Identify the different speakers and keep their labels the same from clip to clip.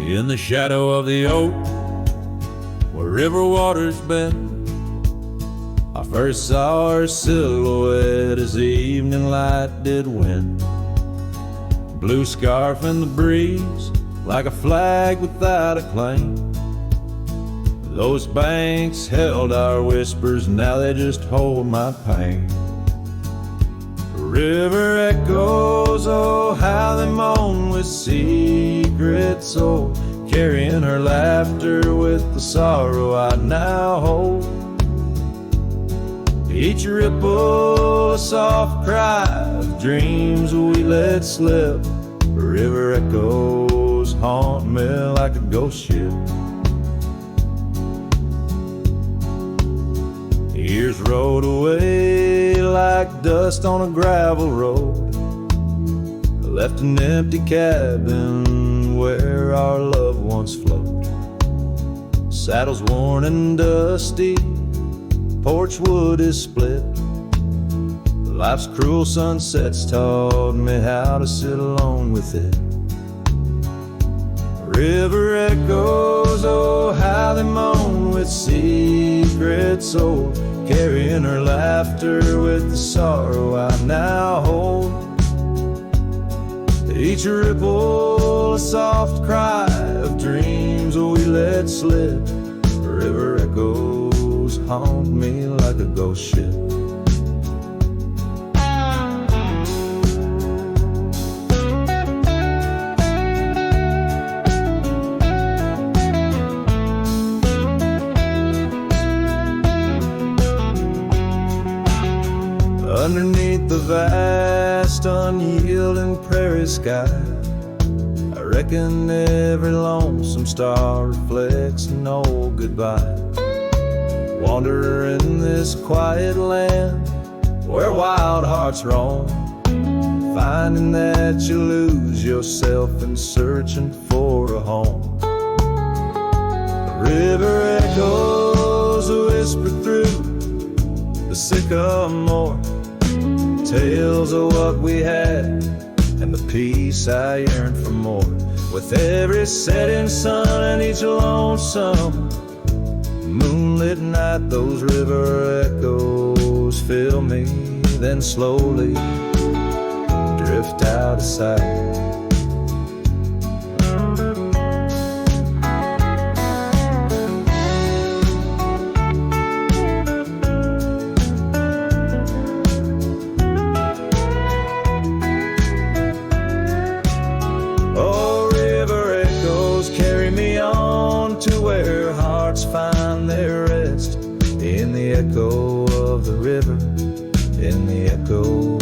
Speaker 1: In the shadow of the oak, where river waters bend, I first saw her silhouette as the evening light did win. Blue scarf in the breeze, like a flag without a claim. Those banks held our whispers, now they just hold my pain. River echoes, oh how they moan with secrets old, carrying her laughter with the sorrow I now hold. Each ripple a soft cry of dreams we let slip. River echoes haunt me like a ghost ship. Years rolled away like dust on a gravel road. I left an empty cabin where our loved ones float. Saddles worn and dusty, porch wood is split. Life's cruel sunsets taught me how to sit alone with it. River echoes, oh how they moan with secrets old, carrying her laughter with the sorrow I now hold. Each ripple a soft cry of dreams we let slip. River echoes haunt me like a ghost ship. Underneath the vast, unyielding prairie sky, I reckon every lonesome star reflects an old goodbye. Wander in this quiet land where wild hearts roam, finding that you lose yourself in searching for a home. The river echoes whisper through the sycamore, tales of what we had and the peace I yearn for more. With every setting sun and each lonesome moonlit night, those river echoes fill me, then slowly drift out of sight. Find their rest in the echo of the river, in the echo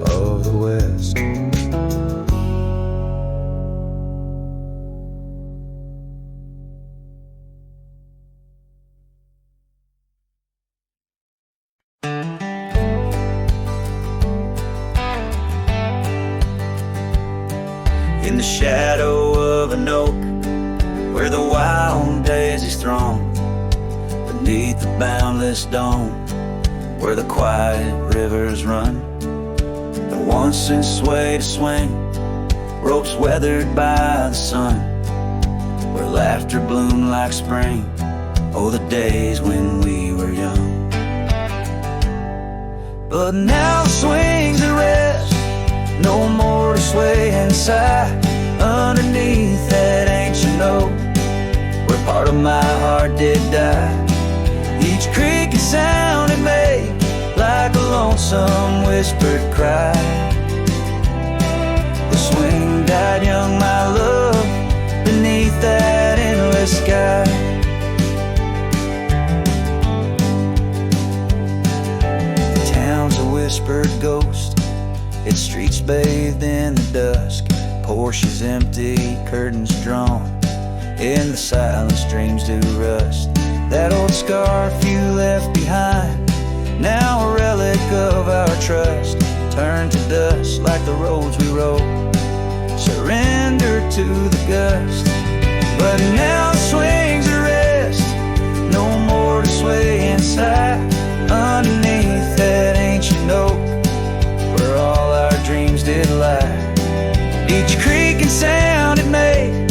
Speaker 1: of the West. In the shadow of an oak, where the wild daisies throng, beneath the boundless dome, where the quiet rivers run, that once sent sway to swing, ropes weathered by the sun, where laughter bloomed like spring, oh the days when we were young. But now the swings are rest, no more to sway and sigh, underneath that ancient oak, where part of my heart did die. Each creaking sound it made like a lonesome whispered cry. The swing died young, my love, beneath that endless sky. The town's a whispered ghost, its streets bathed in the dusk, Porsches empty, curtains drawn, in the silence dreams do rust. That old scarf you left behind, now a relic of our trust, turned to dust like the roads we rode, surrendered to the gust. But now the swings are rest, no more to sway inside, underneath that ancient oak, where all our dreams did lie. Each creaking sound it made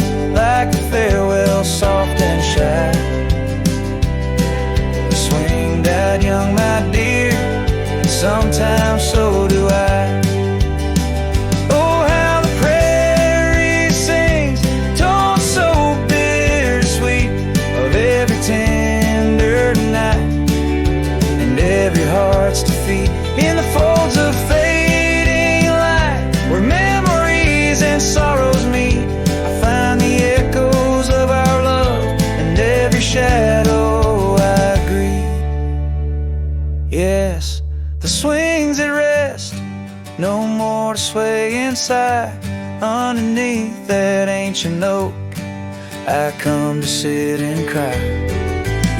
Speaker 1: sometimes so do I. Oh, how the prairie sings, tones so bittersweet, of every tender night and every heart's defeat. In the folds of fading light, where memories and sorrows meet, I find the echoes of our love, and every shadow I greet. Yes, the swings at rest, no more to sway inside. Underneath that ancient oak, I come to sit and cry.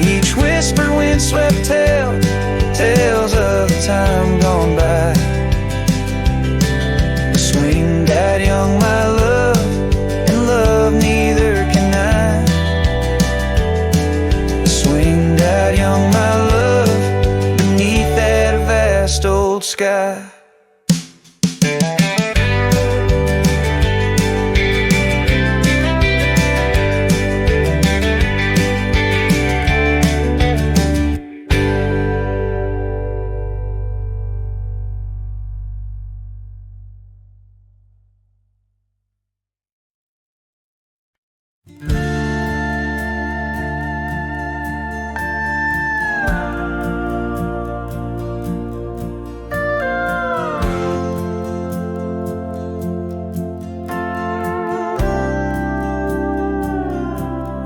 Speaker 1: Each whisper, windswept tale, tales of the time gone by. The swing died young, my love, and love neither can I. The swing died young, my love, beneath that vast old sky.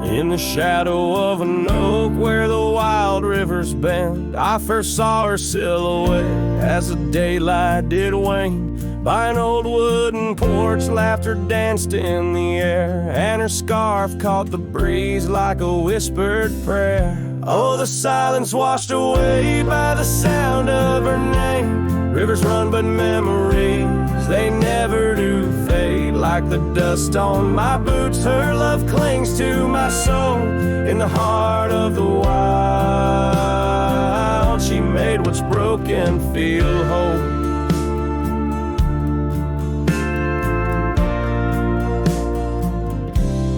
Speaker 2: In the shadow of an oak where the wild rivers bend, I first saw her silhouette as the daylight did wane. By an old wooden porch, laughter danced in the air, and her scarf caught the breeze like a whispered prayer. Oh, the silence washed away by the sound of her name. Rivers run, but memories, they never do fade. Like the dust on my boots, her love clings to my soul. In the heart of the wild, she made what's broken feel whole.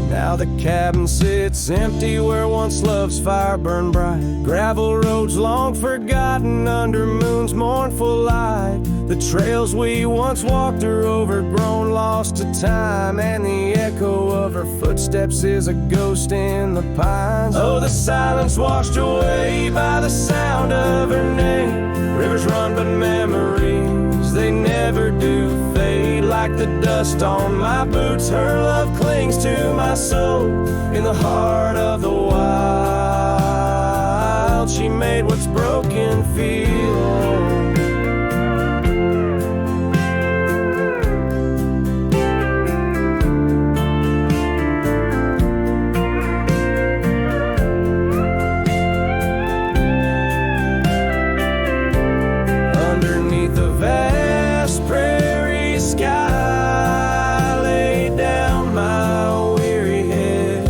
Speaker 2: Now the cabin sits empty where once love's fire burned bright. Gravel roads long forgotten under moon's mournful light. The trails we once walked are overgrown, lost to time, and the echo of her footsteps is a ghost in the pines. Oh, the silence washed away by the sound of her name. Rivers run, but memories, they never do fade. Like the dust on my boots, her love clings to my soul. In the heart of the wild, she made what's broken feel whole. Underneath the vast prairie sky, laid down my weary head.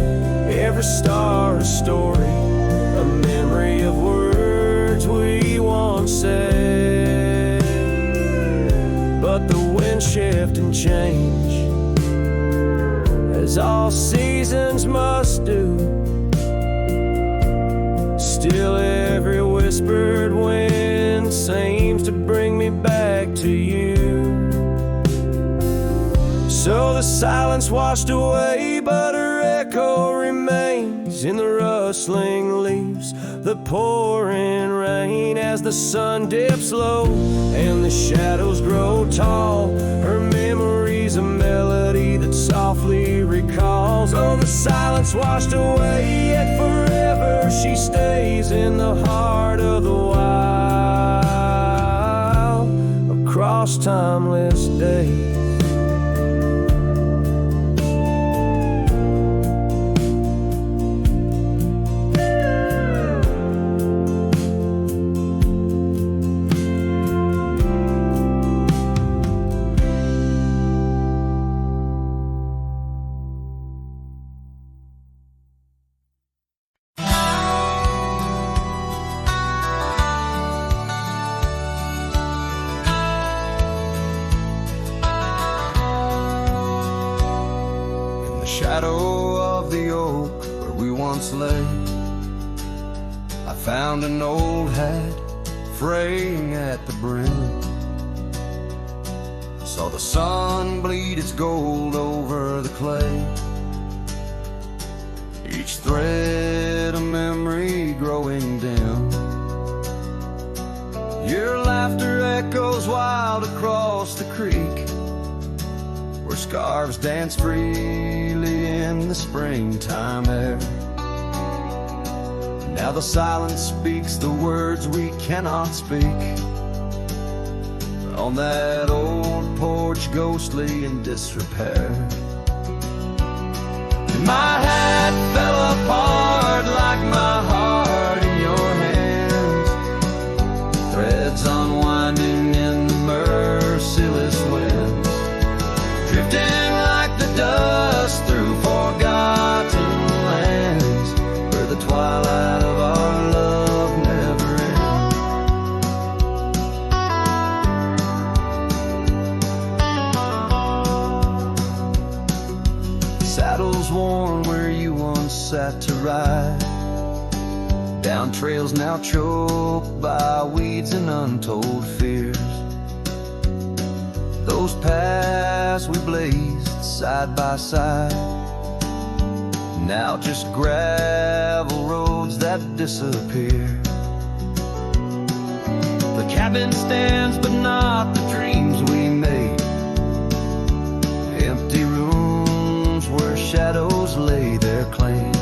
Speaker 2: Every star a story, a memory of words we once said. But the wind shift and change, as all seasons must do. Still every whispered wind seems to bring me back to you. So the silence washed away, but her echo remains in the rustling leaves, the pouring rain. As the sun dips low and the shadows grow tall, her memory's a melody that softly recalls. Oh, the silence washed away, yet forever she stays in the heart of the wild, across timeless days.
Speaker 1: Shadow of the oak where we once lay, I found an old hat
Speaker 3: fraying at the brim. Saw the sun bleed its gold over the clay, each thread a memory growing dim. Your laughter echoes wild across the creek, where scarves dance freely in the springtime air. Now the silence speaks the words we cannot speak, on that old porch ghostly in disrepair. And my hat fell apart like my heart in your hands, threads unwinding in the merciless winds, drifting like the dust through forgotten lands, where the twilight of our love never ends. Saddles worn where you once sat to ride, down trails now choked by weeds and untold fears. Those paths we blazed side by side, now just gravel roads that disappear. The cabin stands but not the dreams we made, empty rooms where shadows lay their claim.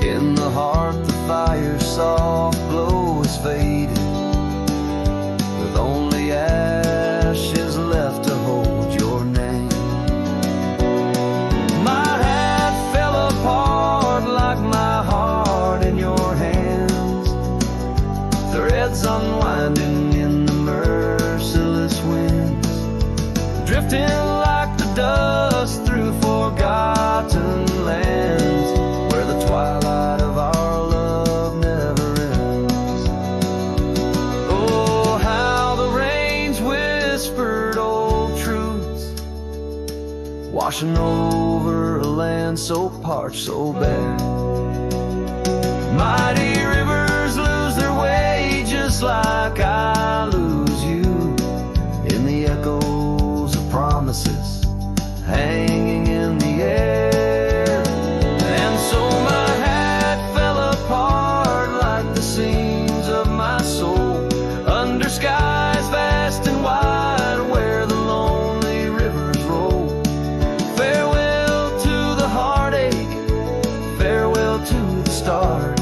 Speaker 3: In the heart the fire's soft glow is faded, with only ashes left to hold your name. My hat fell apart like my heart in your hands, threads unwinding in the merciless winds, drifting like the dust through forgotten lands, where the twilight of our love never ends. Oh, how the rains whispered old truths, washing over a land so parched, so bare. Mighty rivers lose their way just like I lose you, in the echoes of promises hanging in the air. And so my hat fell apart like the seams of my soul, under skies vast and wide where the lonely rivers roll. Farewell to the heartache, farewell to the start,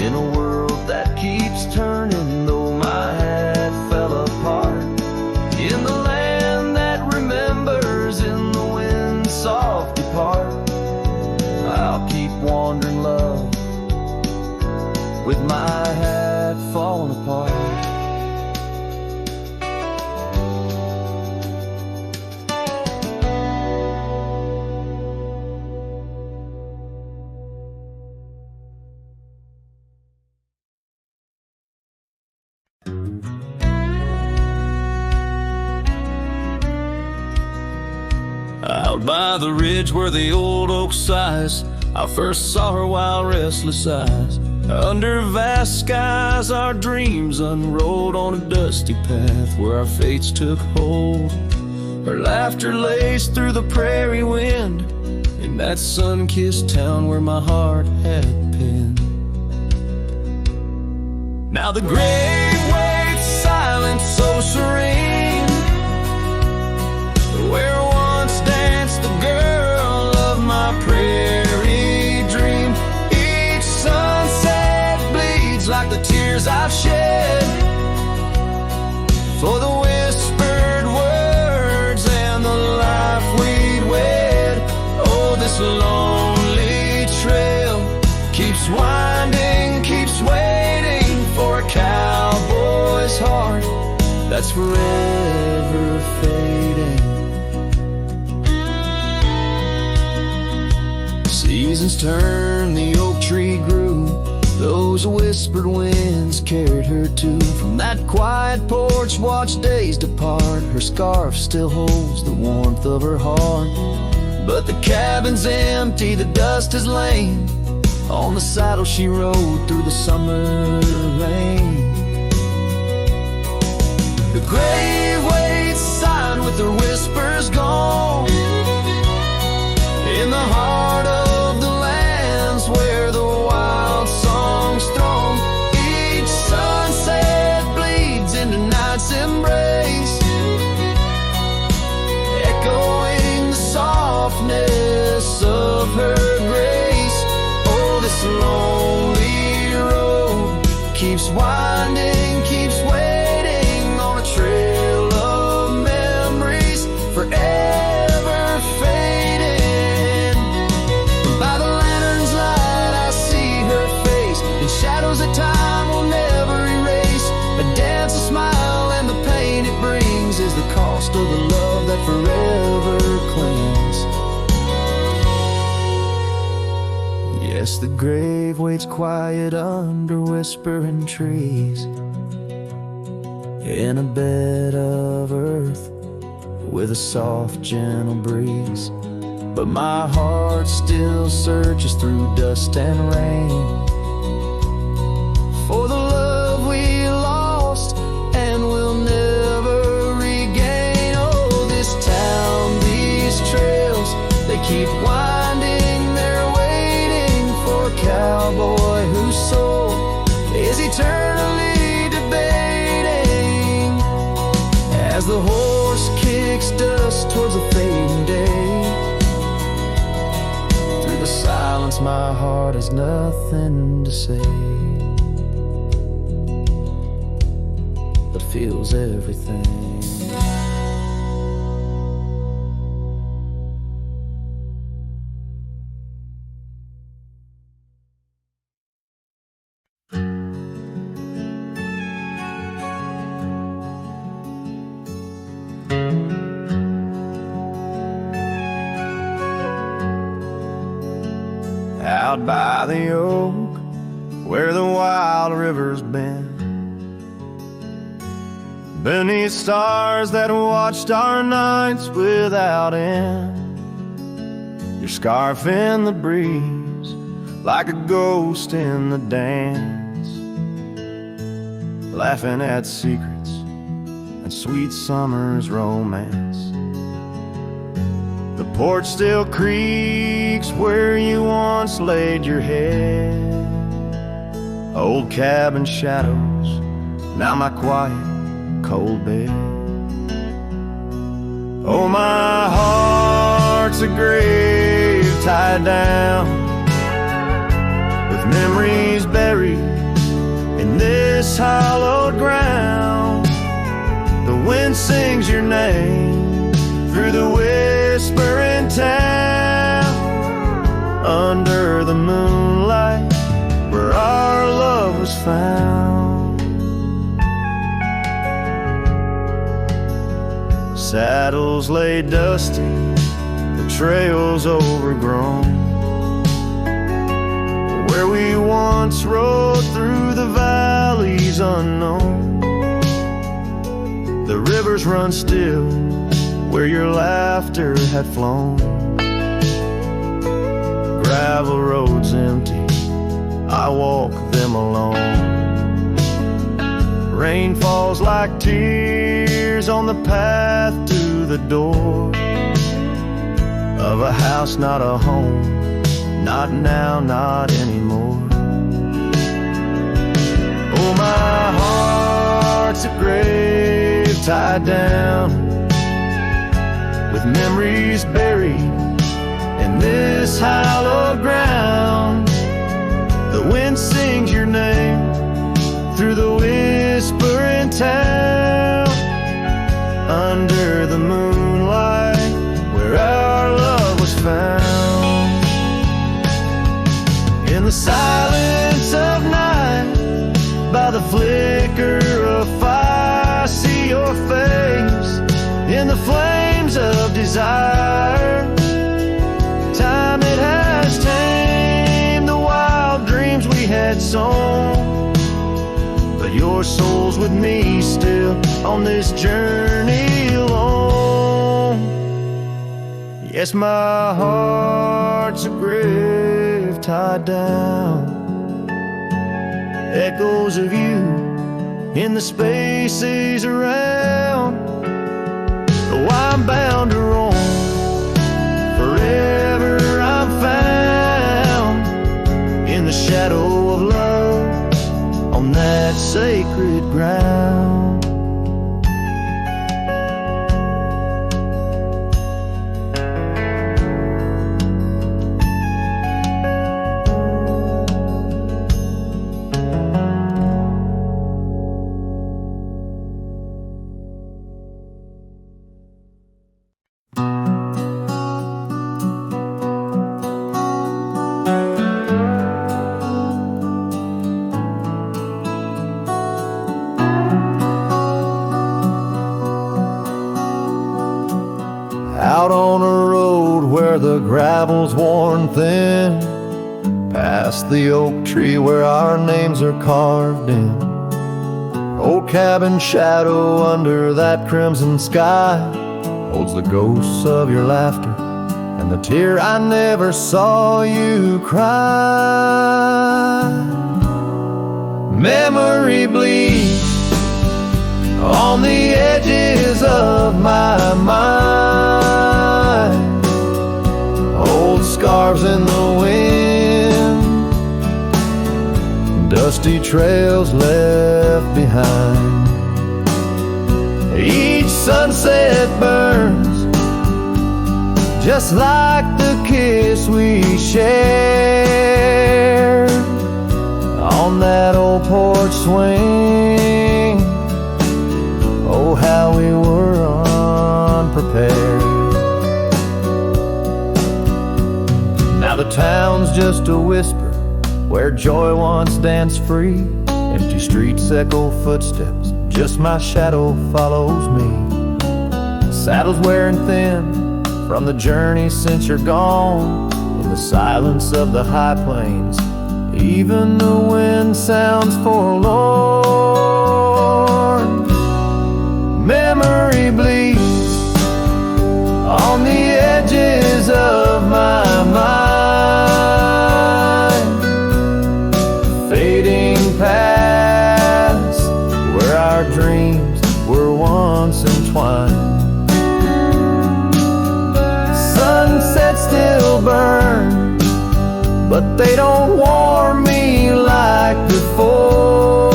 Speaker 3: in a world that keeps turning, though my hat fell apart. In the land that remembers, in the wind's soft depart, I'll keep wandering, love, with my hat falling apart. Out by the ridge where the old oak sighs, I first saw her wild restless eyes. Under vast skies our dreams unrolled, on a dusty path where our fates took hold. Her laughter laced through the prairie wind, in that sun-kissed town where my heart had been. Now the grave waits silent, so serene, where once danced the girl of my prairie dream. Each sunset bleeds like the tears I've shed, for the whispered words and the life we'd wed. Oh, this lonely trail keeps winding, keeps waiting for a cowboy's heart that's forever fading. Seasons turned, the oak tree grew, those whispered winds carried her to. From that quiet porch watched days depart, her scarf still holds the warmth of her heart. But the cabin's empty, the dust has lain on the saddle she rode through the summer rain. The grave waits a sign with her whispers gone. In the heart of the lands where the wild song's thrown, each sunset bleeds into night's embrace, echoing the softness of her grace. Oh, this lonely road keeps winding, keeps waiting on a trail of memories forever fading. By the lantern's light I see her face in shadows that time will never erase. A dance, a smile, and the pain it brings is the cost of the love that forever clings. Yes, the grave waits quiet under whispering trees, in a bed of earth with a soft, gentle breeze. But my heart still searches through dust and rain for the love we lost and will never regain. Oh, this town, these trails, they keep winding, they're waiting for a cowboy whose soul is eternally debating. As the horse kicks dust towards a fading day, through the silence my heart has nothing to say, but feels everything. Out by the oak where the wild river's been, beneath stars that watched our nights without end, your scarf in the breeze like a ghost in the dance, laughing at secrets and sweet summer's romance. The porch still creaks where you once laid your head, old cabin shadows, now my quiet, cold bed. Oh, my heart's a grave tied down with memories buried in this hallowed ground. The wind sings your name through the whispering town, under the moonlight where our love was found. Saddles lay dusty, the trails overgrown, where we once rode through the valleys unknown. The rivers run still where your laughter had flown. Gravel roads empty, I walk them alone. Rain falls like tears on the path to the door of a house, not a home, not now, not anymore. Oh, my heart's a grave tied down with memories buried in this hallowed ground. The wind sings your name through the whispering town, under the moonlight where our love was found. In the silence of night, by the flicker of fire, I see your face in the flames of desire. Time it has tamed the wild dreams we had sown, but your soul's with me still on this journey alone. Yes, my heart's a grave tied down, echoes of you in the spaces around. ground. Out on a road where the gravel's worn thin, past the oak tree where our names are carved in. Old cabin shadow under that crimson sky holds the ghosts of your laughter and the tear I never saw you cry. Memory bleeds on the edges of my mind, old scarves in the wind, dusty trails left behind. Each sunset burns just like the kiss we shared on that old porch swing. Oh, how we were unprepared. Now the town's just a whisper where joy once danced free. Empty streets echo footsteps, just my shadow follows me. Saddle's wearing thin from the journey since you're gone. In the silence of the high plains, even the wind sounds forlorn. Memory bleeds on the edges of my mind, fading past where our dreams were once entwined. Sunsets still burn, but they don't warm me like before.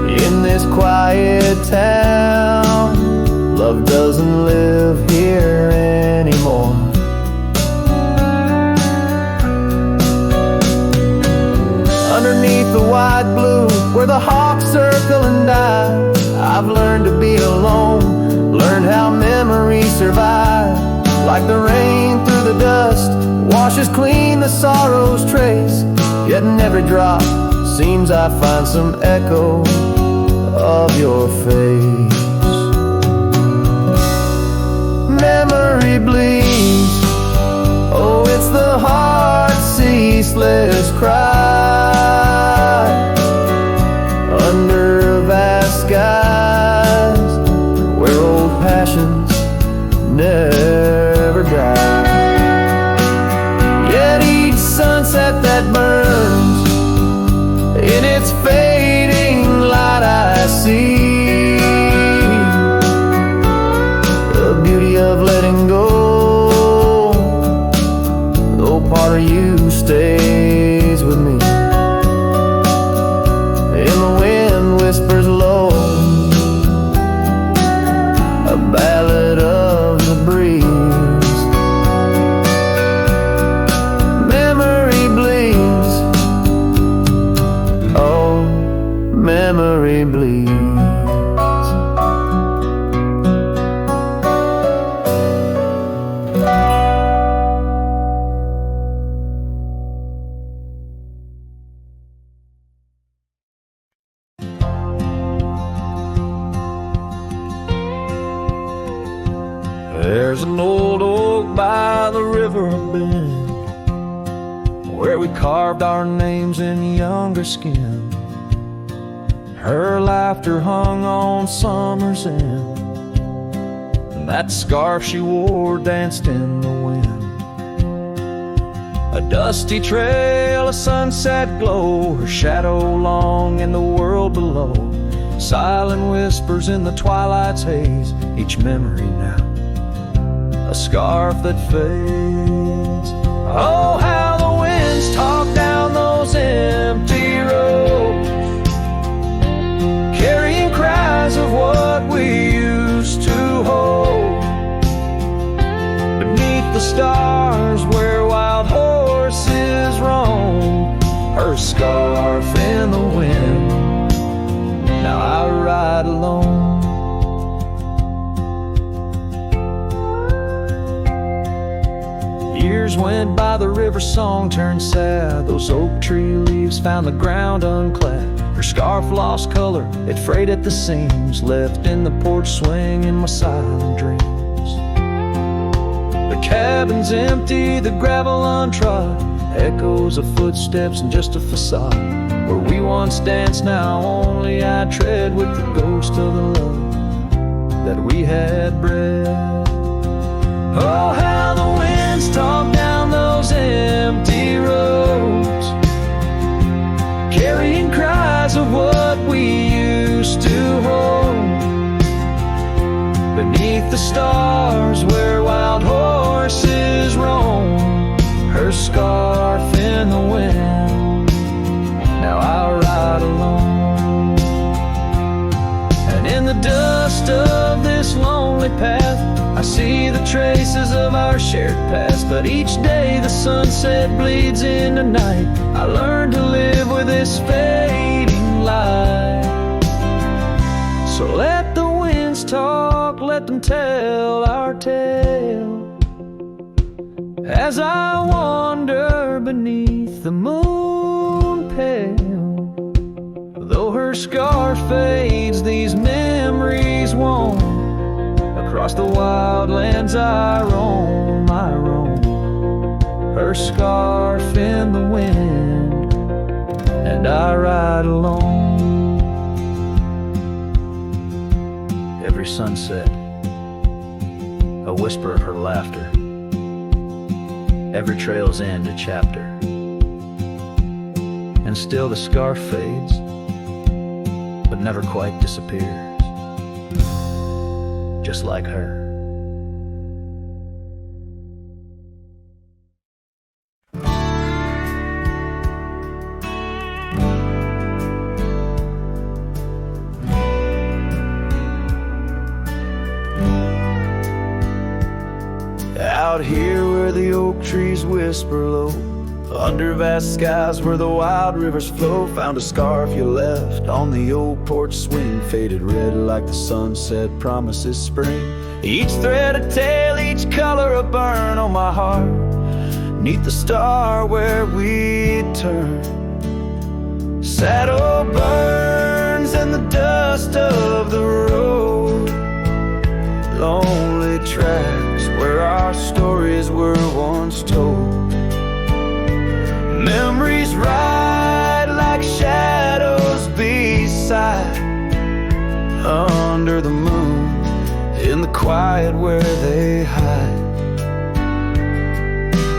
Speaker 3: In this quiet town, love doesn't live here anymore. Underneath the wide blue, where the hawks circle and die, I've learned to be alone, learned how memories survive. Like the rain through the dust, washes clean the sorrow's trace. Yet in every drop seems I find some echo of your face. Memory bleeds, oh, it's the heart's ceaseless cry under vast skies where old passions never die. Yet each sunset that burns, in its fading light I see the beauty of letting go. Though part of you stays with me. And the wind whispers low a ballad of the breeze. Memory bleeds, oh, memory bleeds. There's an old oak by the river bend where we carved our names in younger skin. Her laughter hung on summer's end, and that scarf she wore danced in the wind. A dusty trail, a sunset glow, her shadow long in the world below. Silent whispers in the twilight's haze, each memory now a scarf that fades. Oh, how the winds talk down those empty roads, of what we used to hold. Beneath the stars where wild horses roam, her scarf in the wind, now I ride alone. Years went by, the river song turned sad. Those oak tree leaves found the ground unclad. Her scarf lost color, it frayed at the seams, left in the porch swing in my silent dreams. The cabin's empty, the gravel untrod, echoes of footsteps and just a facade. Where we once danced, now only I tread, with the ghost of the love that we had bred. Oh, how the winds talk down those empty roads, carrying cries of what we used to hold. Beneath the stars where wild horses roam, her scarf in the wind, now I ride alone. And in the dust of this lonely path, I see the traces of our shared past. But each day the sunset bleeds into night, I learn to live with this fading light. So let the winds talk, let them tell our tale, as I wander beneath the moon pale. Though her scarf fades, these memories won't. Across the wild lands I roam, her scarf in the wind, and I ride alone. Every sunset, a whisper of her laughter. Every trail's end a chapter, and still the scarf fades, but never quite disappears, just like her. Out here where the oak trees whisper low, under vast skies where the wild rivers flow, found a scarf you left on the old porch swing, faded red like the sunset promises spring. Each thread a tale, each color a burn on my heart, neath the star where we turn. Saddle burns in the dust of the road, lonely tracks where our stories were once told. Memories ride like shadows beside, under the moon, in the quiet where they hide.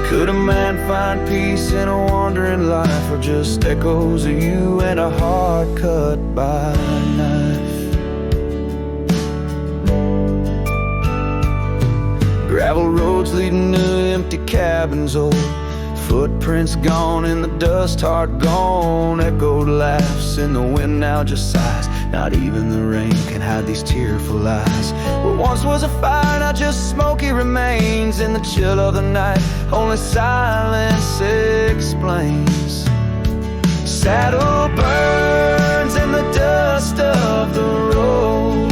Speaker 3: Could a man find peace in a wandering life, or just echoes of you and a heart cut by a knife? Gravel roads leading to empty cabins old, footprints gone in the dust, heart gone. Echoed laughs in the wind now just sighs, not even the rain can hide these tearful eyes. What once was a fire, now just smoky remains in the chill of the night, only silence explains. Saddle burns in the dust of the road,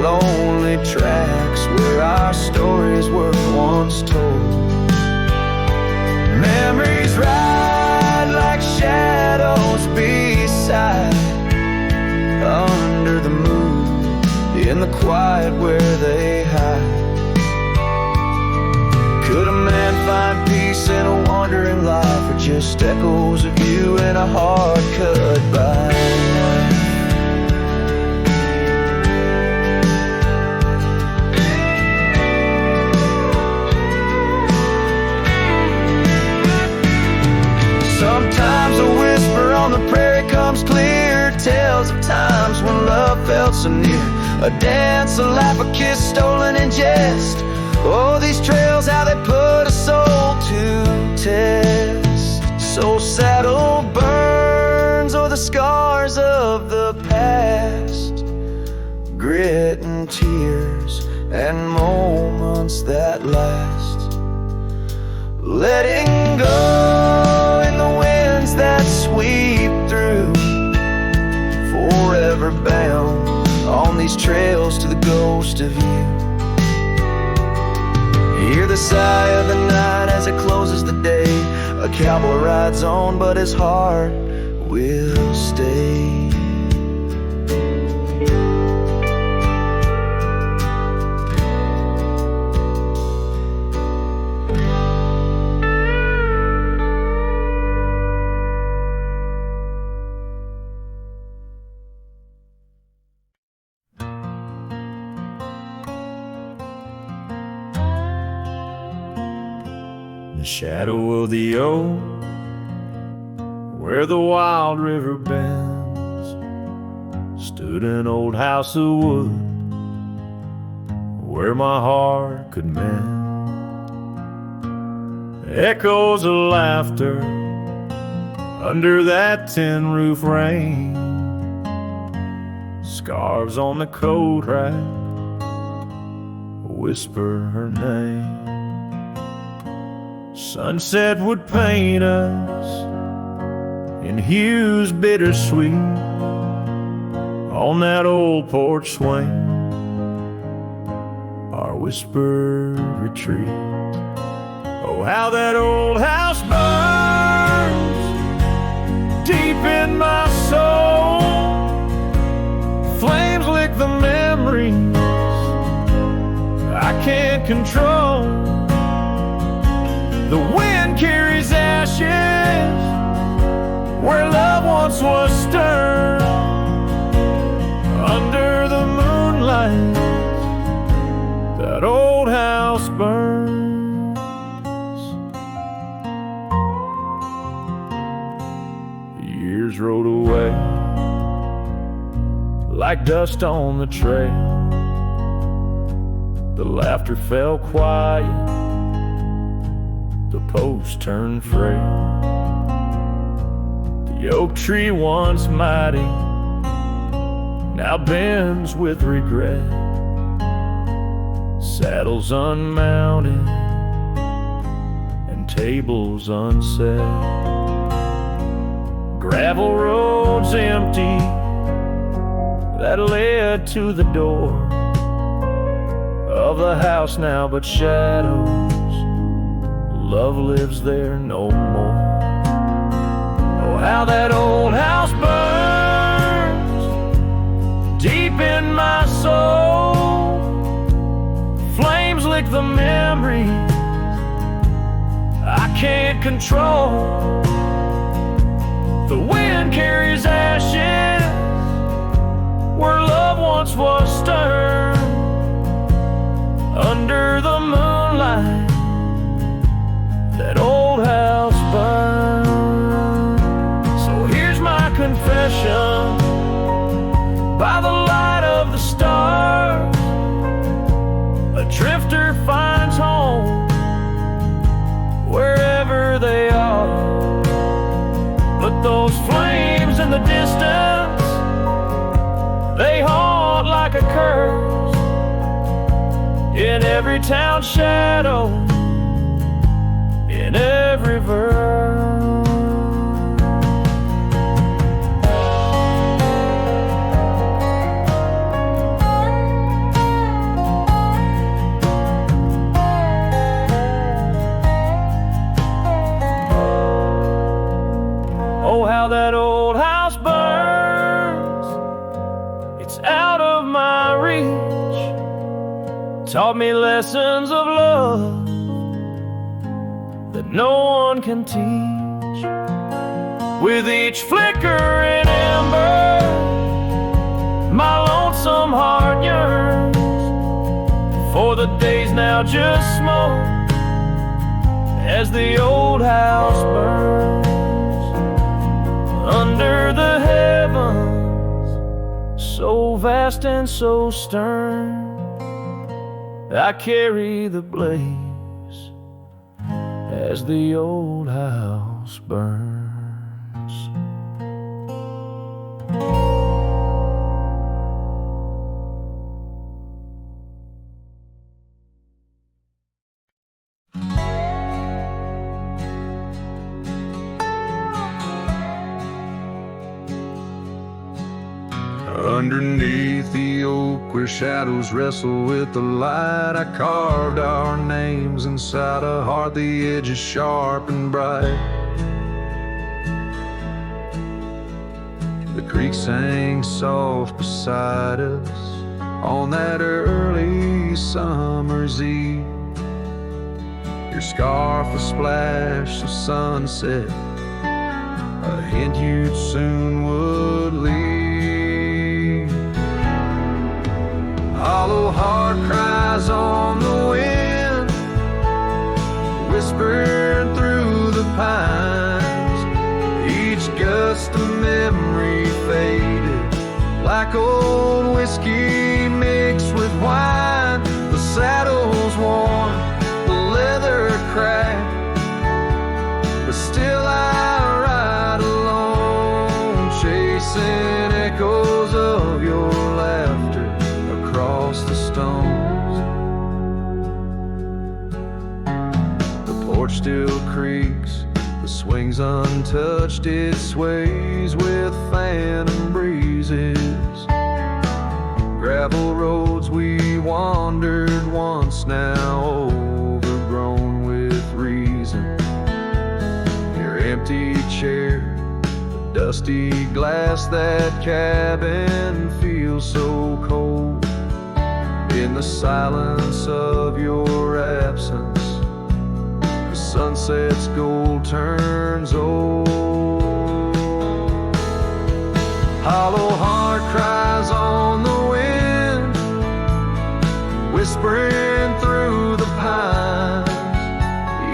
Speaker 3: lonely tracks where our stories were once told. Memories ride like shadows beside, under the moon, in the quiet where they hide. Could a man find peace in a wandering life, or just echoes of you and a heart cut by a knife? Sometimes a whisper on the prairie comes clear, tales of times when love felt so near. A dance, a laugh, a kiss stolen in jest. Oh, these trails, how they put a soul to test. So saddle burns, or the scars of the past,
Speaker 1: grit and tears and moments that last. Letting go in the winds that sweep through, forever bound on these trails to the ghost of you. Hear the sigh of the night as it closes the day. A cowboy rides on, but his heart will stay.
Speaker 2: The shadow of the oak, where the wild river bends, stood an old house of wood where my heart could mend. Echoes of laughter under that tin roof rain, scarves on the coat rack whisper her name. Sunset would paint us in hues bittersweet on that old porch swing, our whispered retreat. Oh, how that old house burns deep in my soul. Flames lick the memories I can't control. The wind carries ashes where love once was stirred. Under the moonlight, that old house burns. The years rode away like dust on the trail. The laughter fell quiet, the post turned frail. The oak tree once mighty now bends with regret. Saddles unmounted and tables unset. Gravel roads empty that led to the door of the house now but shadows. Love lives there no more. Oh, how that old house burns deep in my soul. Flames lick the memories I can't control. The wind carries ashes where love once was stirred. Under the moonlight, that old house burns. So here's my confession by the light of the stars. A drifter finds home wherever they are. But those flames in the distance, they haunt like a curse in every town shadow, in every verse. Oh, how that old house burns. It's out of my reach. Taught me lessons of love that no one can teach. With each flickering ember, my lonesome heart yearns for the days now just smoke as the old house burns. Under the heavens, so vast and so stern, I carry the blaze as the old house burns.
Speaker 3: Underneath the oak where shadows wrestle with the light, I carved our names inside a heart, the edges sharp and bright. The creek sang soft beside us on that early summer's eve. Your scarf a splash of sunset, a hint you soon would leave. Hollow heart cries on the wind, whispering through the pines. Each gust of memory faded, like old whiskey mixed with wine. The saddle's worn, the leather cracked, but still I ride alone, chasing echoes of your laughter across the stones. The porch still creaks, the swing's untouched, it sways with phantom breezes. Gravel roads we wandered once, now overgrown with reason. Your empty chair, the dusty glass, that cabin feels so cold. In the silence of your absence, the sunset's gold turns old. Hollow heart cries on the wind, whispering through the pines.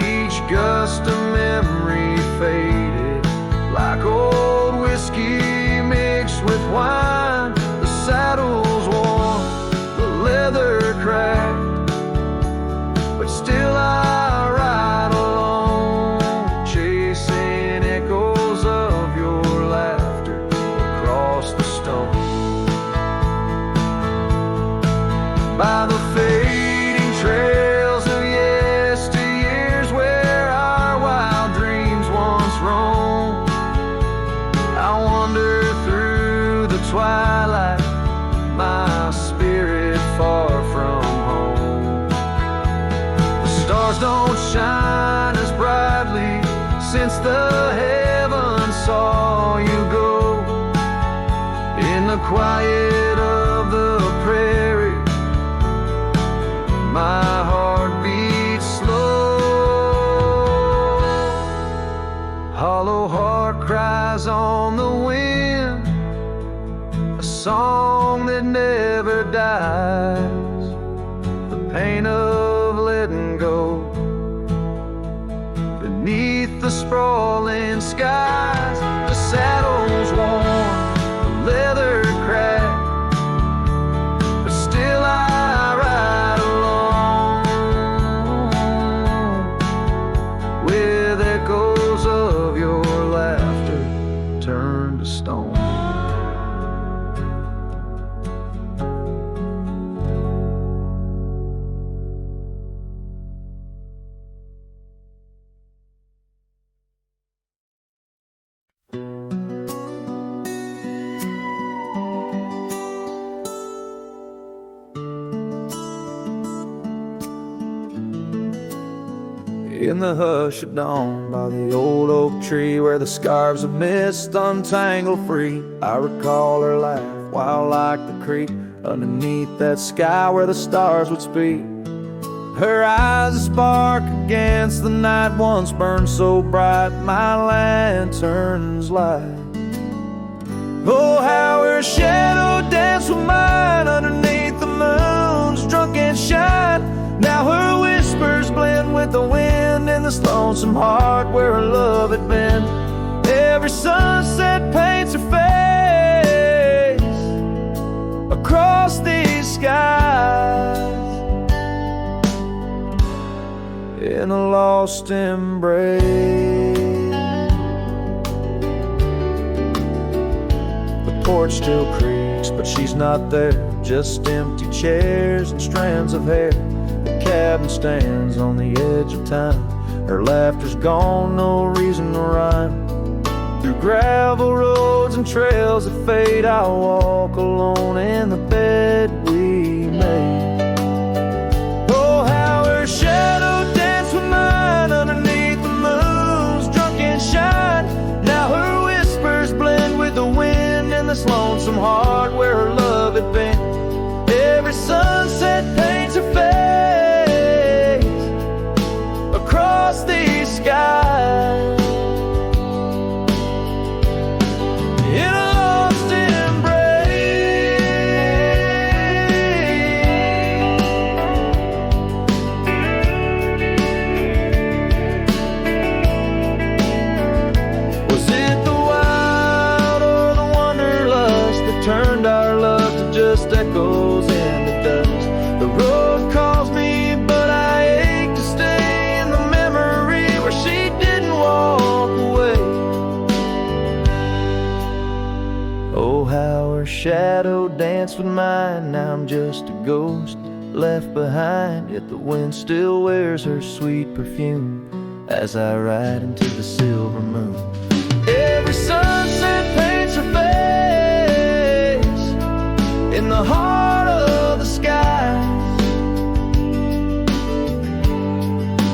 Speaker 3: Each gust of memory faded, like old whiskey mixed with wine. The saddle's worn, the leather cracked, but still I ride alone, chasing echoes of your laughter across the stone. By the fading trails of yesteryears where our wild dreams once roamed, I wander through the twilight, my spirit far from home. The stars don't shine as brightly since the heavens saw you go. In the quiet of the prairie, my heart beats slow. Hollow heart cries on the wind, a song that never dies. The pain of letting go beneath the sprawling skies. The saddle's worn, the leather cracked, but still I ride alone, with echoes of your laughter turned to stone. In the hush of dawn, by the old oak tree where the scarves of mist untangle free, I recall her laugh, wild like the creek, underneath that sky where the stars would speak. Her eyes a spark against the night once burned so bright, my lantern's light. Oh, how her shadow danced with mine underneath the moon's drunken shine. Now her whispers blend with the wind in this lonesome heart where her love had been. Every sunset paints her face across these skies in a lost embrace. The porch still creaks, but she's not there, just empty chairs and strands of hair. The cabin stands on the edge of time, her laughter's gone, no reason to rhyme.
Speaker 2: Through gravel roads and trails that fade, I'll walk alone in the bed we made. Oh, how her shadow danced with mine underneath the moon's drunken shine. Now her whispers blend with the wind in this lonesome heart where her love had been. Every sunset paints her face across these skies. In a lost embrace. Was it the wild or the wanderlust that turned our love to just echoes in the dust? The road calls me, but I ache to stay in the memory where she didn't walk away. Oh, how her shadow danced with mine. Now I'm just a ghost left behind, yet the wind still wears her sweet perfume as I ride into the silver moon. Every sunset paints her face in the heart of the skies.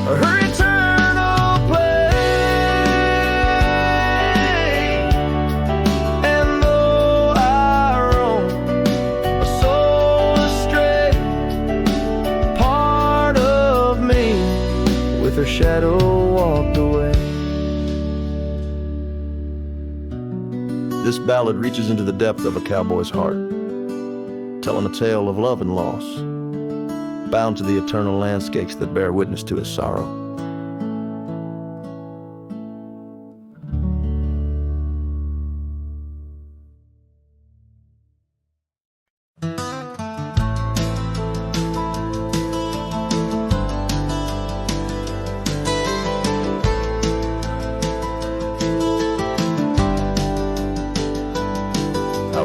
Speaker 2: Her eternal play. And though I roam a soul astray, part of me with her shadow walked away. This ballad reaches into the depth of a cowboy's heart, telling a tale of love and loss, bound to the eternal landscapes that bear witness to his sorrow.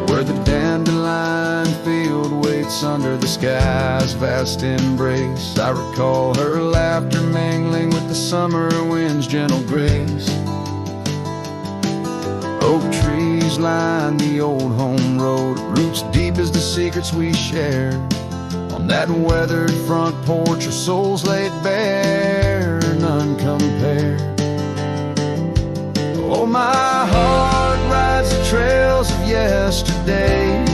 Speaker 3: Where the dandelion field waits under the sky's vast embrace, I recall her laughter mingling with the summer wind's gentle grace. Oak trees line the old home road, roots deep as the secrets we shared. On that weathered front porch, our souls laid bare, none compared. Oh, my heart rides the trails of yesterday,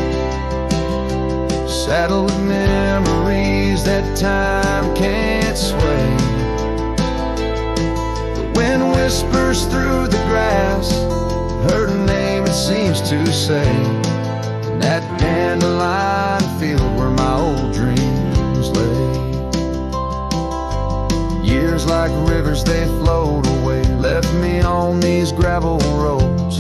Speaker 3: saddled with memories that time can't sway. The wind whispers through the grass, her name it seems to say, in that dandelion field where my old dreams lay. Years like rivers they flowed away, left me on these gravel roads.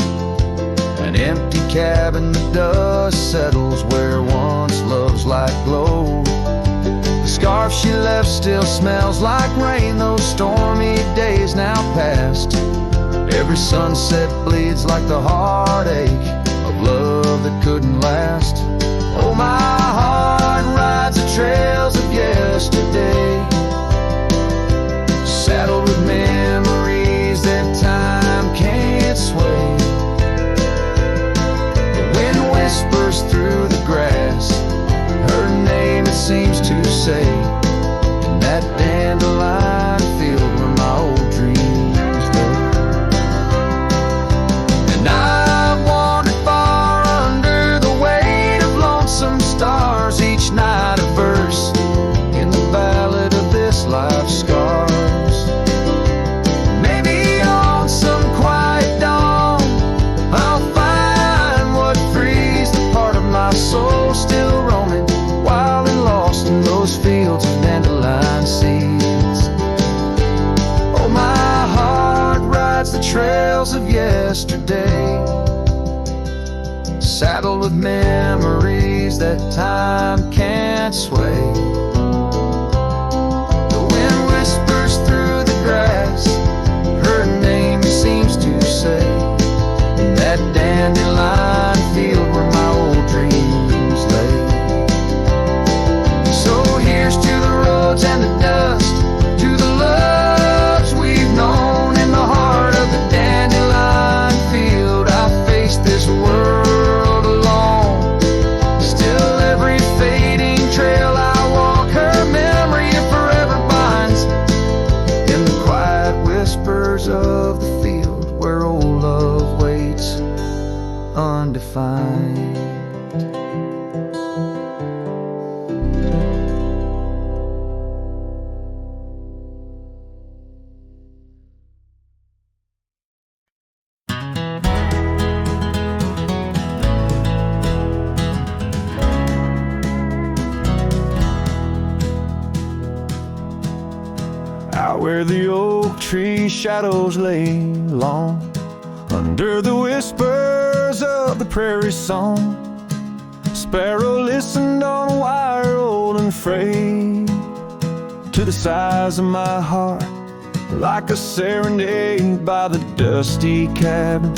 Speaker 3: An empty cabin, the dust settles where once love's light glowed. The scarf she left still smells like rain, those stormy days now past. Every sunset bleeds like the heartache of love that couldn't last. Oh, my heart rides the trails of yesterday, saddled with memories that time can't sway. The wind whispers through the grass, her name it seems to say, in that dandelion field where my old dreams lay. And I've wandered far under the weight of lonesome stars, each night a verse in the ballad of this life's scars. Maybe on some quiet dawn I'll find what frees the part of my soul still roaming, wild and lost in those fields of dandelion seeds. Oh, my heart rides the trails of yesterday, saddled with memories that time can't sway. The wind whispers through the grass, her name seems to say, in that dandelion field where my old dreams lay. So here's to the roads and the dust, to the loves we've known in the heart of the dandelion field.
Speaker 2: out where the oak tree shadows lay long, under the whispers of the prairie song. Sparrow listened on a wire old and frayed to the size of my heart, like a serenade by the dusty cabin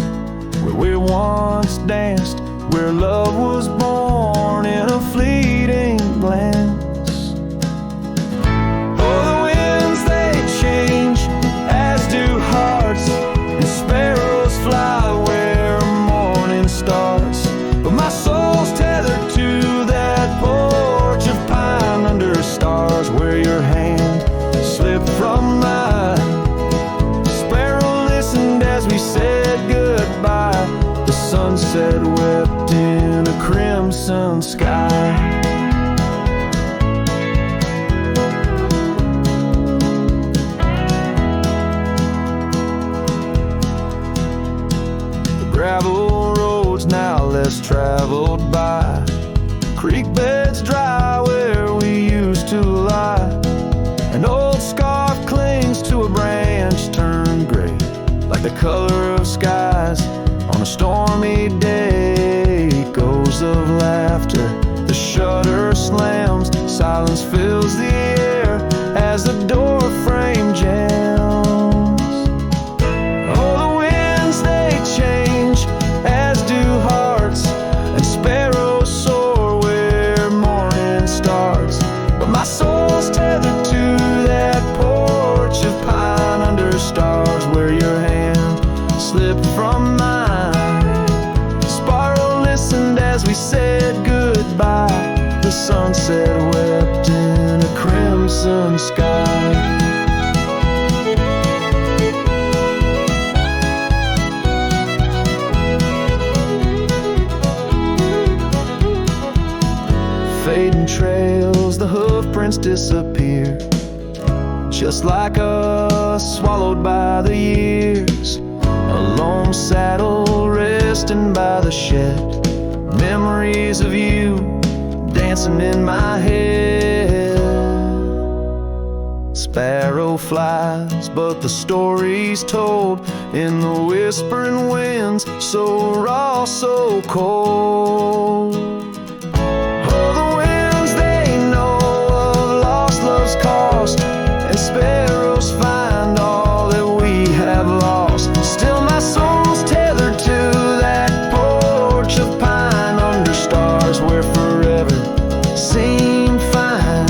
Speaker 2: where we once danced, where love was born in a fleeting glance. Oh, the winds they change, as do hearts, and sparrows fly where morning starts. But my soul's tethered to that porch of pine under stars, where your hand slipped from mine. Sparrow listened as we said goodbye. The sunset wept in a crimson sky. The gravel roads now less traveled by, creek beds dry where we used to lie. An old scarf clings to a branch turned gray, like the color of skies on a stormy day. Echoes of laughter, the shutter slams, silence fills the air as the door frame jams. Oh, the winds they change, as do hearts, and sparrows soar where morning starts. But my soul's tethered to that porch of pine under stars, where your hand slipped from mine. Sparrow listened as we said goodbye. The sunset wept in a crimson sky. Fading trails, the hoof prints disappear, just like us, swallowed by the years. A lone saddle resting by the shed, memories of you dancing in my head. Sparrow flies, but the story's told in the whispering winds, so raw, so cold. Oh, the winds they know of lost love's cost, and sparrows find all that we have lost. Still my soul's tethered to that porch of pine under stars, where forever seemed fine.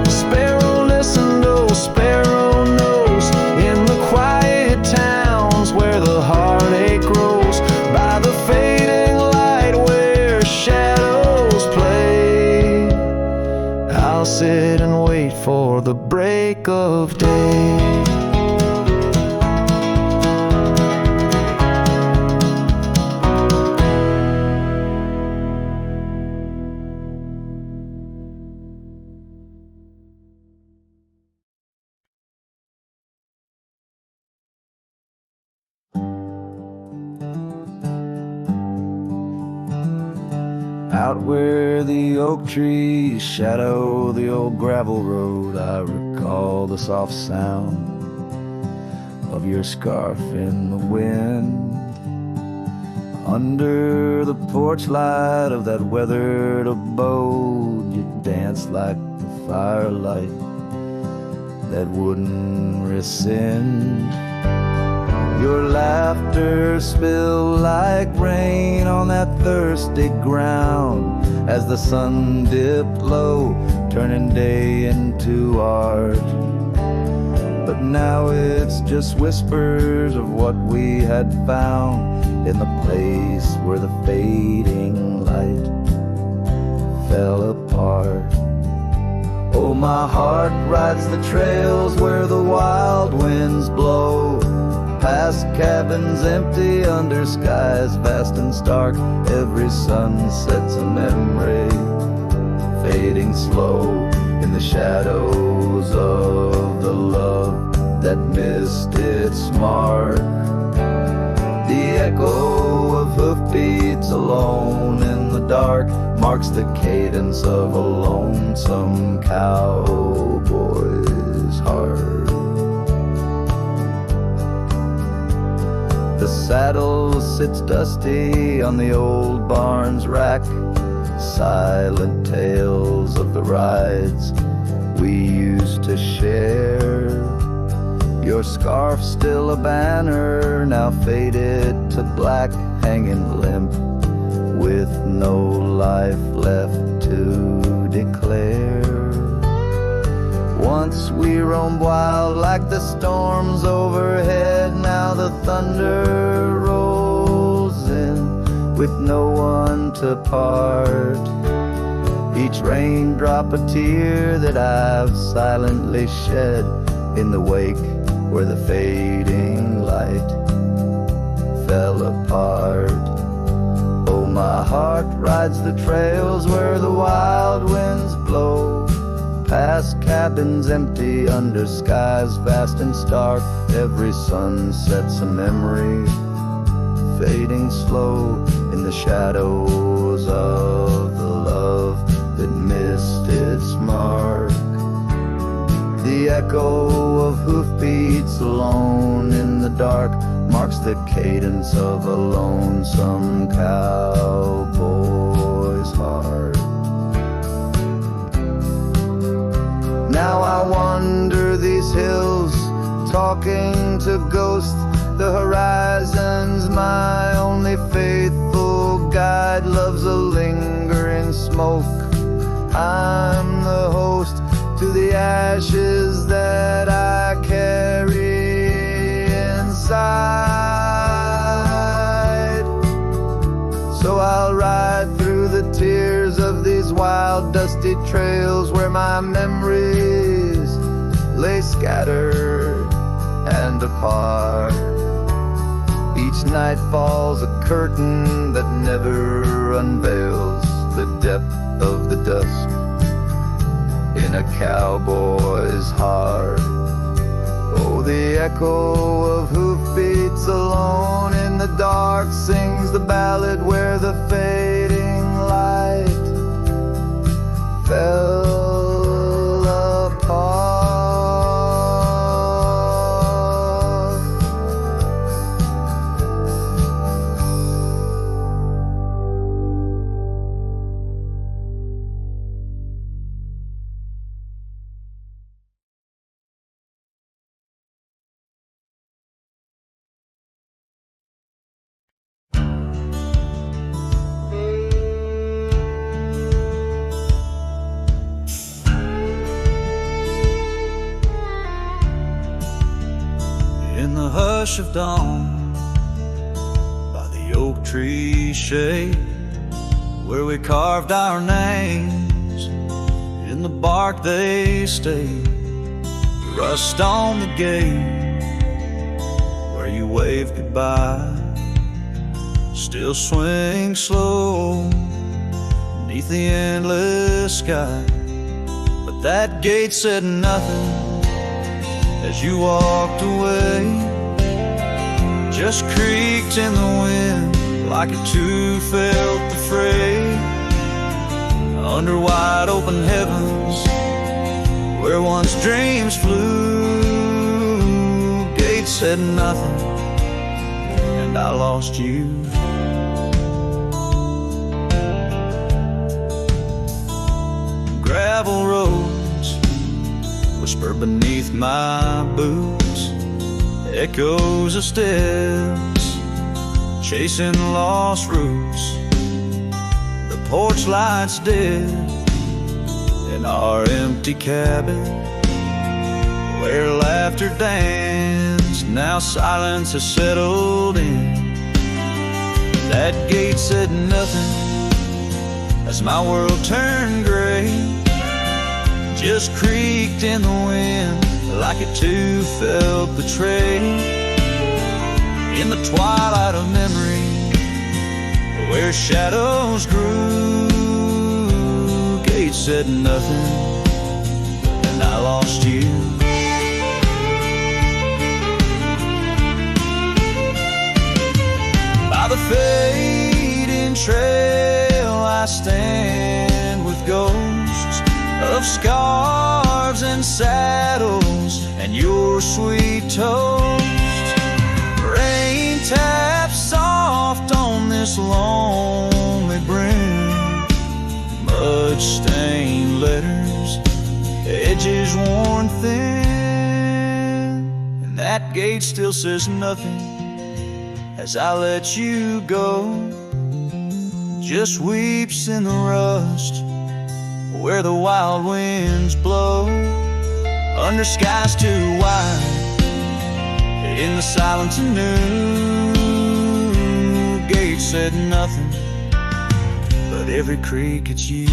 Speaker 2: Sparrow listened, oh sparrow knows, in the quiet towns where the heartache grows, by the fading light where shadows play. I'll sit and wait for the break of day. Out where the oak trees shadow the old gravel road, I recall the soft sound of your scarf in the wind. Under the porch light of that weathered abode, you danced like the firelight that wouldn't rescind. Your laughter spilled like rain on that thirsty ground as the sun dipped low, turning day into art. But now it's just whispers of what we had found in the place where the fading light fell apart. Oh, my heart rides the trails where the wild winds blow, past cabins empty under skies vast and stark. Every sunset's a memory, fading slow in the shadows of the love that missed its mark. The echo of hoofbeats alone in the dark marks the cadence of a lonesome cowboy's heart.
Speaker 3: The saddle sits dusty on the old barn's rack. Silent tales of the rides we used to share. Your scarf still a banner, now faded to black, hanging limp with no life left to declare. Once we roamed wild like the storms overhead. Now the thunder rolls in with no one to part. Each raindrop a tear that I've silently shed in the wake where the fading light fell apart. Oh, my heart rides the trails where the wild winds blow, past cabins empty under skies vast and stark. Every sunset's a memory, fading slow in the shadows of the love that missed its mark. The echo of hoofbeats alone in the dark marks the cadence of a lonesome cowboy's heart. Now I wander these hills, talking to ghosts. The horizon's my only faithful guide. Love's a lingering smoke. I'm the host to the ashes that I carry inside. So I'll ride through the tears of these wild dusty trails where my memories lay scattered and apart. Each night falls a curtain that never unveils the depth of the dusk in a cowboy's heart. Oh, the echo of hoofbeats alone in the dark sings the ballad where the fading light fell apart.
Speaker 1: In the hush of dawn, by the oak tree shade, where we carved our names, in the bark they stayed. Rust on the gate, where you waved goodbye, still swing slow beneath the endless sky. But that gate said nothing as you walked away, just creaked in the wind like a two felt the fray. Under wide open heavens, where once dreams flew, gate said nothing, and I lost you. Gravel roads whisper beneath my boots, echoes of steps chasing lost roots. The porch lights dead in our empty cabin, where laughter danced. Now silence has settled in. That gate said nothing as my world turned gray, just creaked in the wind like it too felt betrayed. In the twilight of memory, where shadows grew, gate said nothing, and I lost you. By the fading trail I stand with ghosts of scarves and saddles and your sweet toast. Rain this lonely brim. Mud-stained letters, edges worn thin, and that gate still says nothing as I let you go. Just weeps in the rust where the wild winds blow. Under skies too wide, in the silence anew. Gate said nothing, but every creak it's you.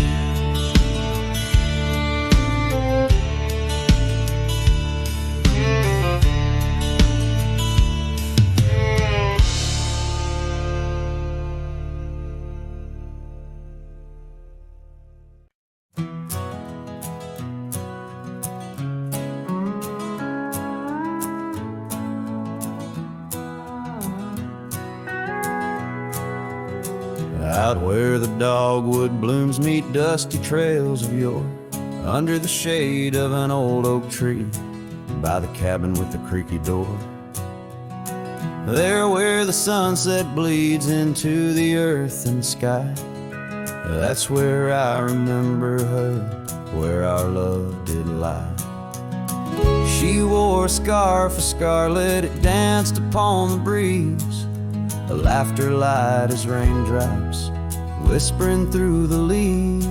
Speaker 1: Out where the dogwood blooms meet dusty trails of yore, under the shade of an old oak tree, by the cabin with the creaky door. There where the sunset bleeds into the earth and sky, that's where I remember her, where our love did lie. She wore a scarf of scarlet, it danced upon the breeze, a laughter light as raindrops whispering through the leaves.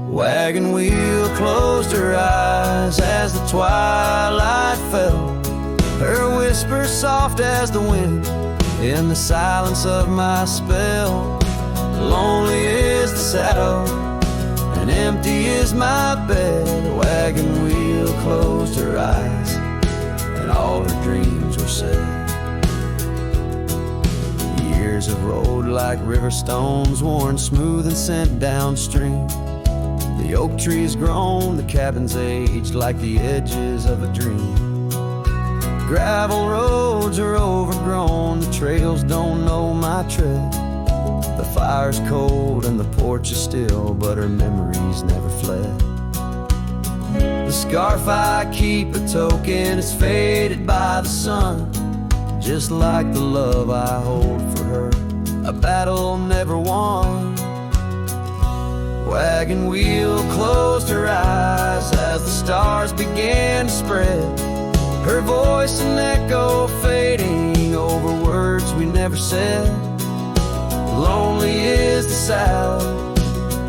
Speaker 1: Wagon wheel closed her eyes as the twilight fell, her whisper soft as the wind in the silence of my spell. Lonely is the saddle and empty is my bed. The wagon wheel closed her eyes and all her dreams were said. Years have rolled like river stones, worn smooth and sent downstream. The oak tree's grown, the cabin's aged like the edges of a dream. Gravel roads are overgrown, the trails don't know my tread. The fire's cold and the porch is still, but her memories never fled. The scarf I keep a token is faded by the sun, just like the love I hold for her, a battle never won. Wagon wheel closed her eyes as the stars began to spread, her voice an echo fading over words we never said. Lonely is the saddle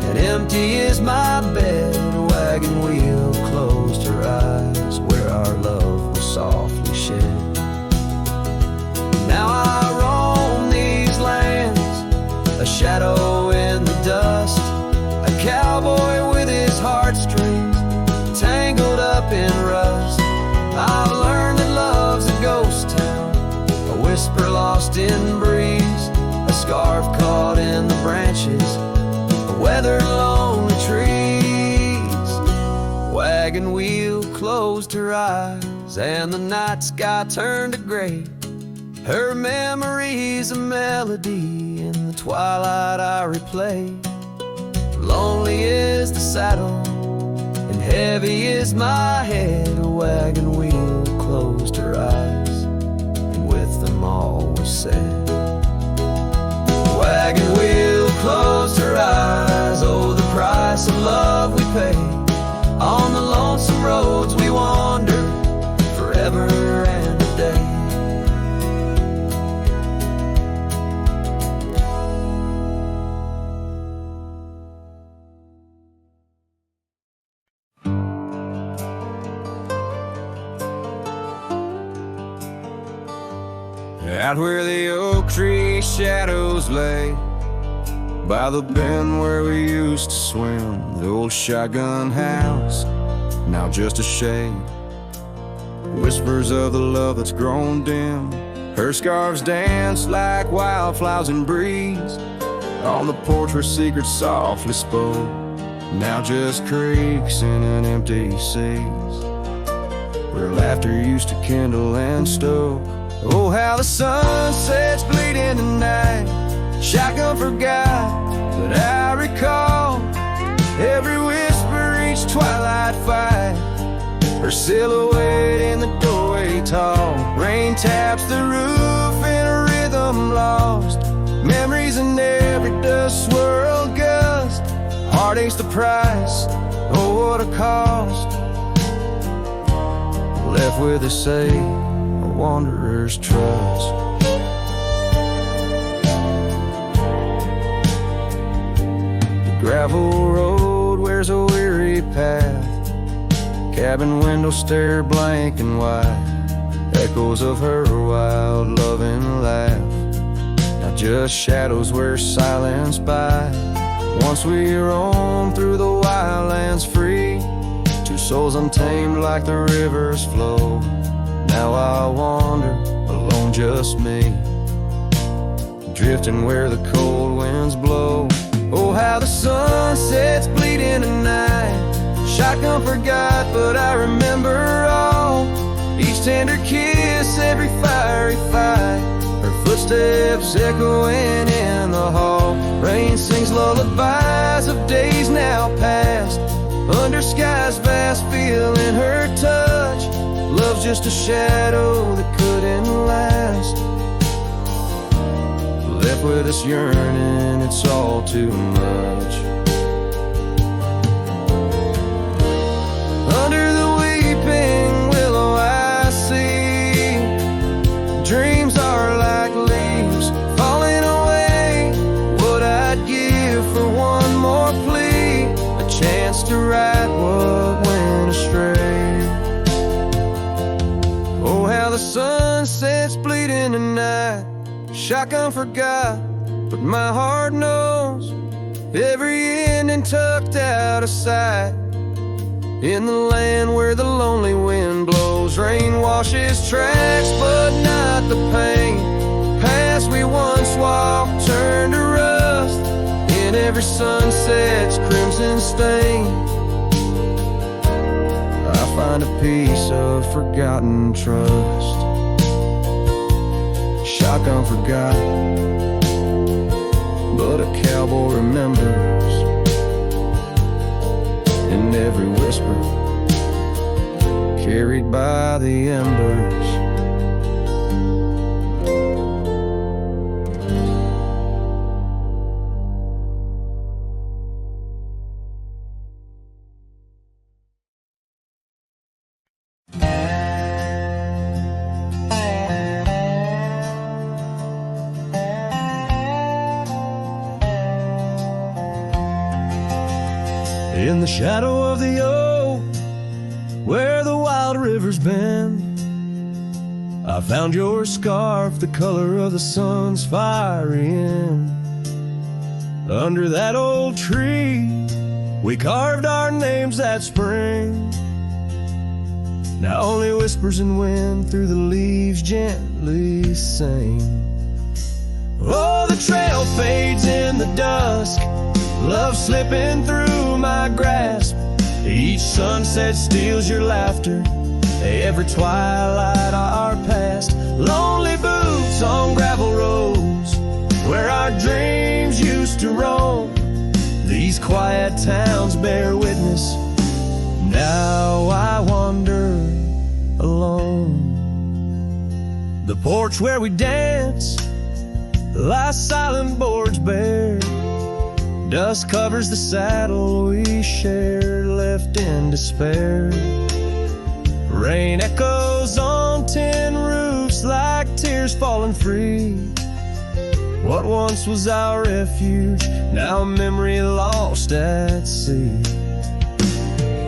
Speaker 1: and empty is my bed. Wagon wheel closed her eyes where our love was softly shed. Now I roam these lands, a shadow in the dust, a cowboy with his heartstrings tangled up in rust. I've learned that love's a ghost town, a whisper lost in breeze, a scarf caught in the branches, a weathered lonely trees. Wagon wheel closed her eyes and the night sky turned to gray, her memory's a melody in the twilight I replay. Lonely is the saddle and heavy is my head. A wagon wheel closed her eyes and with them all was said. Wagon wheel closed her eyes, oh the price of love we pay. On the lonesome roads we wander forever and a day. Out where the oak tree shadows lay, by the bend where we used to swim, the old shotgun house, now just a shade. Whispers of the love that's grown dim, her scarves dance like wildflowers in breeze. On the porch where secrets softly spoke, now just creaks in an empty seas, where laughter used to kindle and stoke. Oh, how the sunsets bleed in the night, shotgun forgot, but I recall every whisper, each twilight fight, her silhouette in the doorway tall. Rain taps the roof in a rhythm lost,
Speaker 2: memories in every dust swirl gust. Heartache's the price, oh what a cost. Left with a say, a wanderer's trust. The gravel road wears a weary path. Cabin window stare blank and white. Echoes of her wild love and laugh. Now just shadows where silence by. Once we roam through the wildlands free, two souls untamed like the rivers flow. Now I wander alone, just me, drifting where the cold winds blow. Oh, how the sunsets bleed into night. Shotgun forgot, but I remember all. Each tender kiss, every fiery fight. Her footsteps echoing in the hall. Rain sings lullabies of days now past. Under skies vast, feeling her touch. Love's just a shadow that couldn't last. Left with us yearning, it's all too much. Under the weeping willow I see, dreams are like leaves falling away. What I'd give for one more plea, a chance to right what went astray. Oh, how the sunsets bleed in the night. Shotgun forgot, but my heart knows every ending tucked out of sight. In the land where the lonely wind blows, rain washes tracks, but not the pain. Past we once walked, turned to rust. In every sunset's crimson stain, I find a piece of forgotten trust. Shotgun forgot, but a cowboy remembers. In every whisper, carried by the embers. In the shadow of the oak, where the wild river's bend, I found your scarf, the color of the sun's fiery end. Under that old tree, we carved our names that spring. Now only whispers and wind through the leaves gently sing. Oh, the trail fades in the dusk, love slipping through my grasp. Each sunset steals your laughter, every twilight our past. Lonely boots on gravel roads, where our dreams used to roam. These quiet towns bear witness, now I wander alone. The porch where we dance lies silent, boards bare. Dust covers the saddle we shared, left in despair. Rain echoes on tin roofs like tears falling free. What once was our refuge, now a memory lost at sea.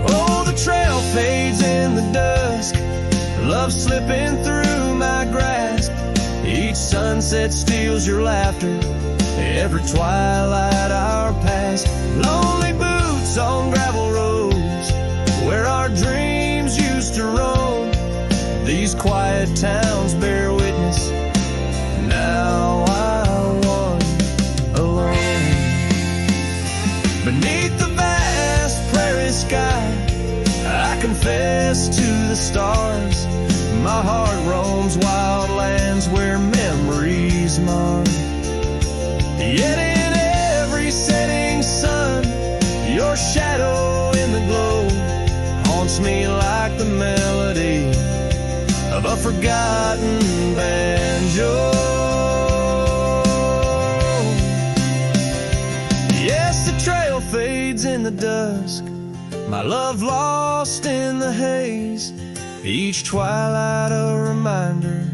Speaker 2: Oh, the trail fades in the dusk, love slipping through my grasp. Each sunset steals your laughter, every twilight our past. Lonely boots on gravel roads, where our dreams used to roam. These quiet towns bear witness, now I wander alone. Beneath the vast prairie sky, I confess to the stars. My heart roams wild lands where memories mar. Yet in every setting sun, your shadow in the glow haunts me like the melody of a forgotten banjo. in the dusk, my love lost in the haze. Each twilight a reminder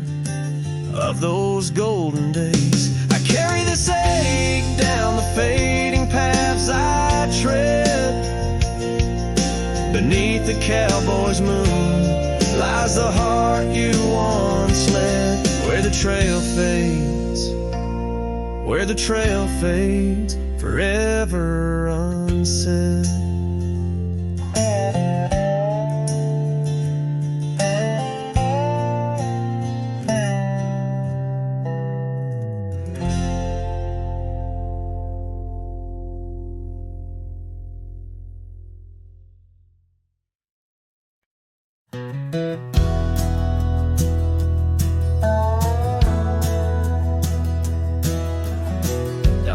Speaker 2: of those golden days. I carry this ache down the fading paths I tread. Beneath the cowboy's moon lies the heart you once led. Where the trail fades, where the trail fades, forever unsaid.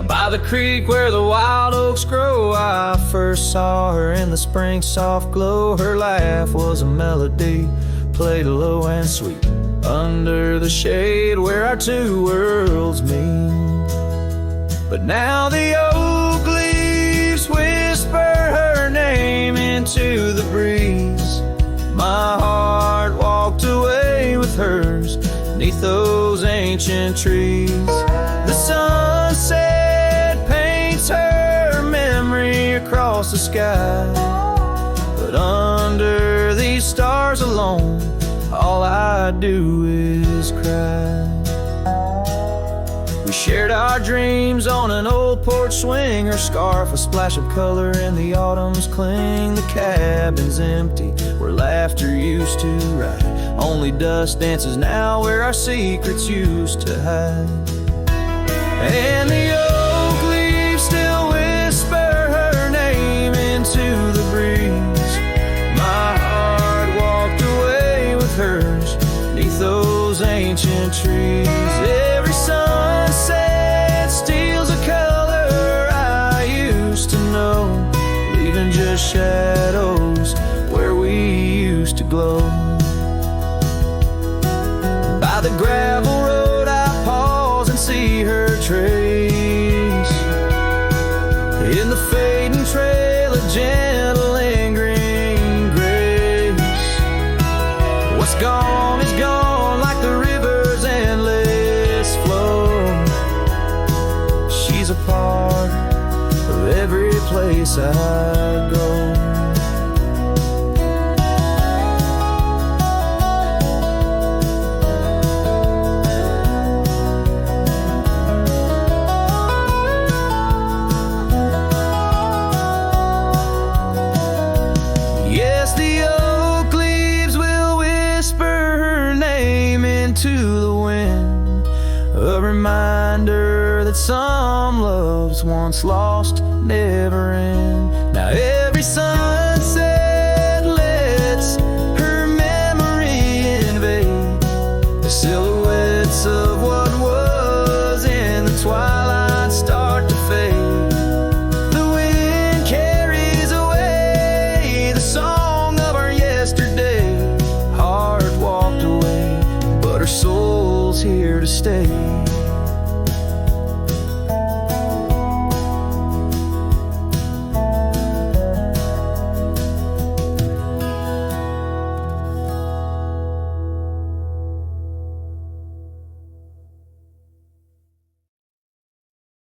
Speaker 2: By the creek where the wild oaks grow, I first saw her in the spring soft glow. Her laugh was a melody, played low and sweet, under the shade where our two worlds meet. But now the oak leaves whisper her name into the breeze. My heart walked away with hers neath those ancient trees. The sunset her memory across the sky, but under these stars alone, all I do is cry. We shared our dreams on an old porch swing, her scarf a splash of color in the autumn's cling. The cabin's empty where laughter used to ride, only dust dances now where our secrets used to hide. And the still whisper her name into the breeze. My heart walked away with hers neath those ancient trees. Every sunset steals a color I used to know, leaving just shadows where we used to glow. By the gravel road I pause and see her trace. In the fading trail, a gentle lingering grace. What's gone is gone like the river's endless flow. She's a part of every place I go. To the wind, a reminder that some loves once lost never end. Now every sunset lets her memory invade the silhouettes of what was in the twilight start to fade. The wind carries away the song of our yesterday. Heart walked away, her soul's here to stay.